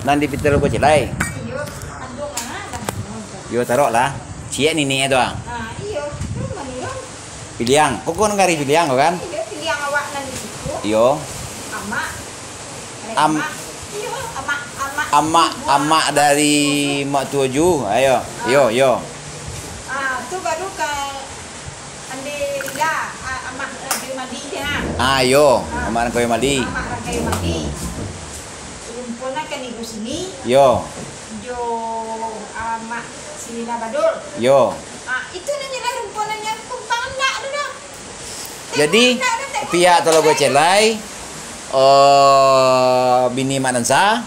nan di pitelo ko cilai. Iyo, andong lah. Yo taruh lah. Cie nini itu ah. Iyo, rumah iyo. Piliang. Pokok ngari piliang kan? Iyo, pilih yang awak nan di situ. Yo. Amak. Am- Iyo, amak. Amak dari mak tuju. Ayo. Yo. Tu baru ke ande Rila, amak Rakai Madi dia. Yo. Amak Rakai Madi. Amak Rakai Madi. Rumpona kan ibu sini. Yo. Jo amak Silina Badul. Yo. Itu nanya lah rumponanya kumpangan enggak ada dah. Jadi pihak Telaga Celai bini Manansa.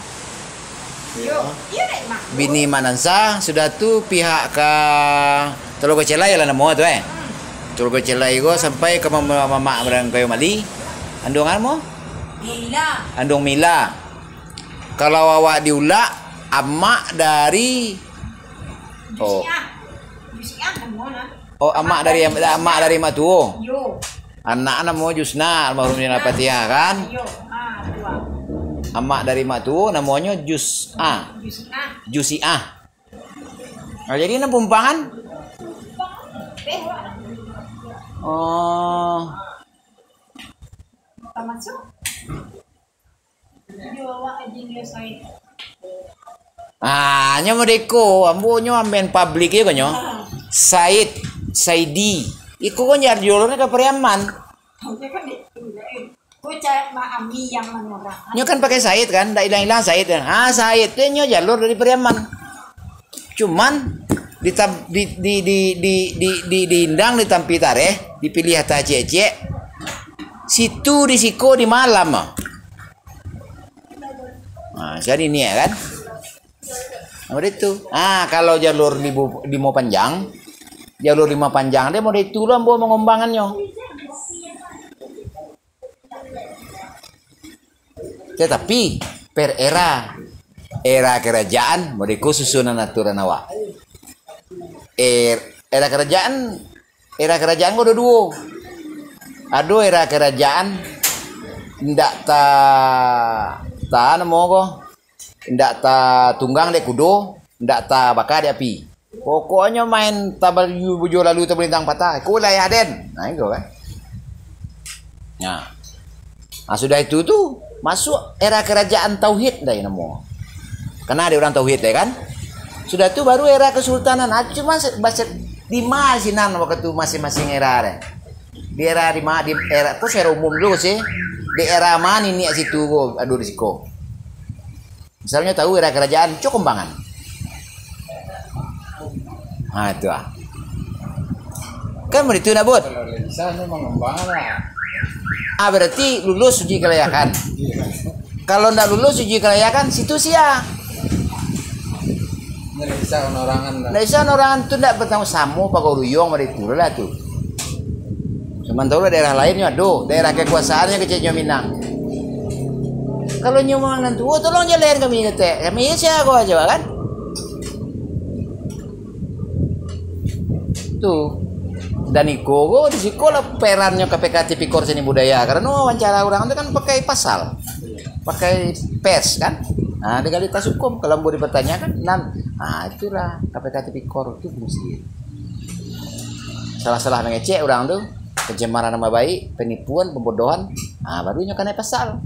Yo, iya deh mak. Bini Manansa sudah tu pihak ke Telaga Celai lah nama tu Telaga Celai go sampai ke mama Barang Kayu Mali. Andongan mo? Mila. Andong Mila. Kalau awak diulak amak dari Jusiah nama amak dari mak tuo. Yo. Anak nama Jusna almarhum Dina Patiah kan? Yo. Dua. Amak dari mak tuo namanya Jusiah. Jusiah. Nah, jadi ini pumpangan. Tak masuk. Yo awak ajin yo saya. Nyo modeko, ambo nyo amben public ya kanyo. Saidi. Iku kan jar jolone ke Priaman. Ko cak ma ami yang mana. Nyo kan pakai Said kan, ndak hilang-hilang Said kan. Said teh nyo jalur dari Priaman. Cuman diindang di Tampi Tareh, dipilih hata cece. Situ risiko di malam. Jadi ini ya kan. Itu. Kalau jalur di mau panjang, jalur 5 panjang dia mau itu lah mau mengombangannya. Tetapi per era kerajaan mau susunan aturan awak. Era kerajaan gua ada dua. Aduh era kerajaan ndak ta namo ko. Ndak ta tunggang dek kudo, ndak ta bakar di api. Pokoknya main tabal bujo lalu terbelintang patah. Ku lah ya den. Nah itu kan. Sudah itu tuh masuk era kerajaan tauhid dah namo. Karena ada orang tauhid ya kan. Sudah itu baru era kesultanan. Cuma bahasa di masinan waktu itu masing-masing era deh. Di era itu secara umum dulu sih. Di era mana ini situ go aduh risiko. Misalnya tahu era kerajaan Cokombangan. Itu kan begitu nak bud. Berarti lulus uji kelayakan. Kalau ndak lulus uji kelayakan situ sia. Ndak bisa orangan tu ndak bertanggung samu pakai ruyong begitu lah tuh. Sementara daerah lainnya daerah kekuasaannya kecilnya Minang. Kalau nyumbang nanti, tolong jalan kami siapa kau aja kan? Tuh, dan iko di sekolah perannya KPK Tipikor Seni Budaya karena wawancara orang itu kan pakai pasal, pakai pers kan? Legalitas hukum kalau mau dipertanyakan, itulah KPK Tipikor itu fungsi. Salah-salah mengecek orang tuh, pencemaran nama baik, penipuan, pembodohan, barunya kena pasal.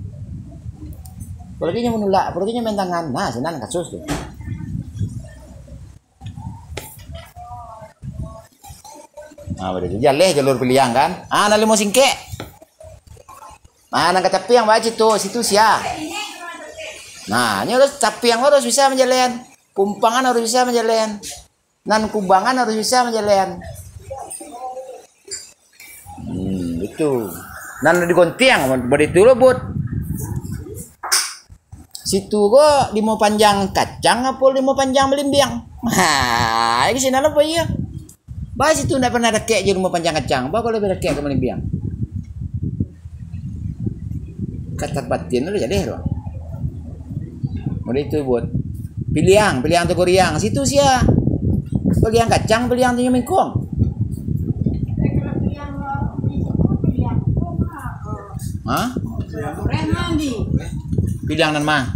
Apalagi menolak, apalagi main tangan. Senang kasus tuh. Berarti jalur pilihan kan. Nali mau singke. Nang tapi yang baca tuh situ sia. Ini harus tapi yang harus bisa menjalan. Pumpangan harus bisa menjalan. Nan kubangan harus bisa menjalan. Itu. Nan digontiang, begitu loh bud. Situ kok limo panjang kacang apa limo panjang melimbiang. Ini sini apa iya? Bahas itu ndak pernah ada kek di limo panjang kacang. Kalau lebih ada kek ke melimbiang. Kata batin lu jadi loh. Mulai itu buat pilihan tuh Koreang. Situ sia. Pilihan kacang, pilihan tuh mingkong. Pilihan nan mah.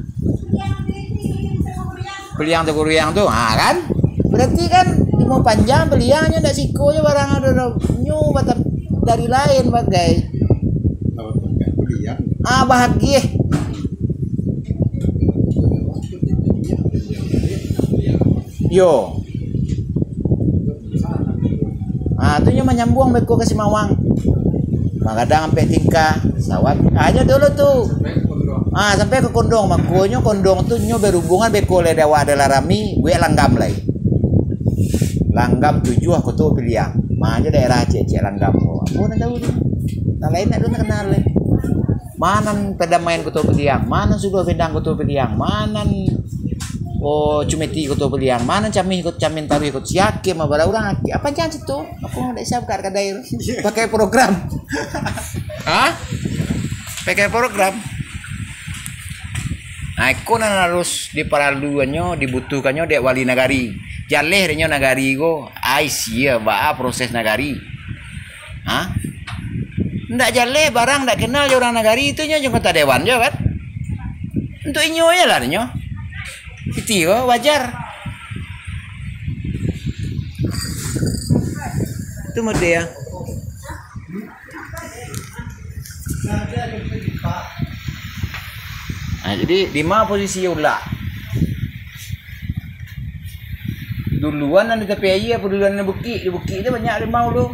Beliang tu kuriang tu, kan? Berarti kan mau panjang beliangnya ndak sikonya barang ada nyu dari lain bagai. Bahagia. Yo. Itu nya menyambung beko ke Simawang. Kadang sampai tingkah sawat aja dulu tuh. Sampai ke Kondong, makanya Kondong tuh nyo berhubungan beko le dewa adalah rami, gue langgam lagi. Langgam 7 aku tuh pilihan. Mana daerah Cece langgam. Aku nak tahu dia. Tak lain nak dulu kenal le. Mana pedamain kutu pilihan, mana sudah bendang kutu pilihan, mana cumeti kutu pilihan, mana camih ikut camin taruh ikut siake mah bara orang apa jangan situ. Aku ndak siap ke daerah. Pakai program. Pakai program. Aku harus diperaluannya dibutuhkannya dek wali nagari. Jaleh renyo nagari go, sia proses nagari. Ndak jaleh barang ndak kenal orang nagari itu nya kota dewan je kan. Untuk inyo ya lah renyo. Itu wajar. Itu mode ya. Jadi di mana posisi ulah? Duluan di TPI apa duluan di Bukit? Di Bukit itu banyak limau lu.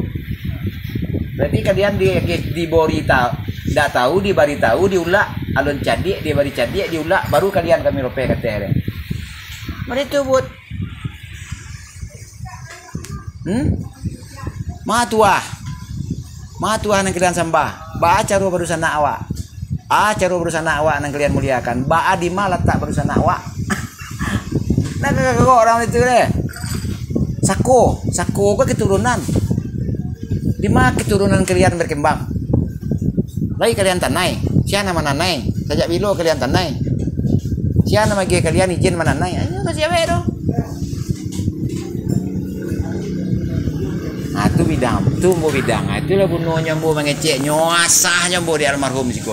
Berarti kalian di borita tidak tahu, di bari tahu, diulak alun cadik, di bari cadik, diulak baru kalian kami rope kata. Mari tu buat. Matuah nang kalian sembah. Baca ru barusan nak awak. Cara berusaha awak nang kalian muliakan. Di mana letak berusaha awak? Nah kagak orang itu deh. Sako ke keturunan. Di mana keturunan kalian berkembang? Lagi kalian tanai. Siapa nama nanai? Sajak bilo kalian tanai. Siapa nama kalian izin menanai? Ayo kasih apa itu? Itu bidang, itulah bunuhnya bu mengecek nyuasahnya bu di almarhum siko.